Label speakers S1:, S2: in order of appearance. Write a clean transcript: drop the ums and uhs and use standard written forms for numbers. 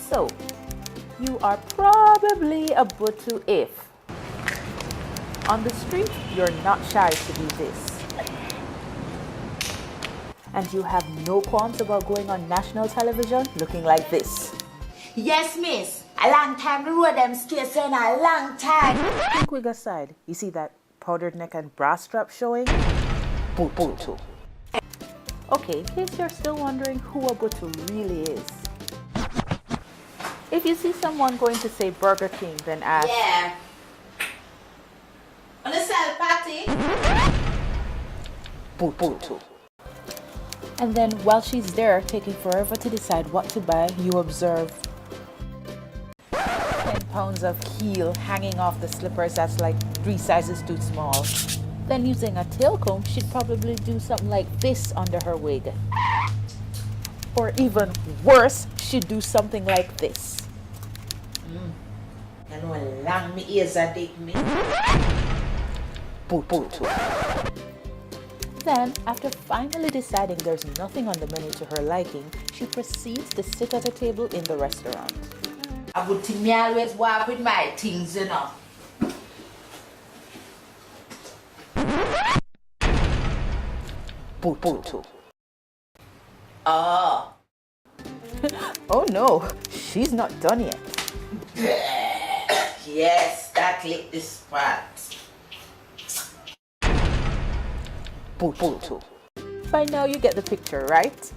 S1: So, you are probably a Butu if on the street you're not shy to do this, and you have no qualms about going on national television looking like this.
S2: Yes, miss. A long time the road them straight saying a long time.
S1: Quick wig aside, you see that powdered neck and bra strap showing? Butu. Okay, in case you're still wondering who a Butu really is. If you see someone going to say Burger King, then ask,
S2: Yeah. On the sell party?
S1: Butu. And then while she's there taking forever to decide what to buy, you observe 10 pounds of heel hanging off the slippers that's like 3 sizes too small. Then using a tail comb, she'd probably do something like this under her wig. Or even worse, she'd do something like this.
S2: You know how long me ears are take me.
S1: Butu. Then, after finally deciding there's nothing on the menu to her liking, she proceeds to sit at a table in the restaurant.
S2: I would think me always walk with my things, you know.
S1: Butu.
S2: Oh.
S1: Oh no, she's not done yet.
S2: Yes, that lick this spot.
S1: Butu. By now you get the picture, right?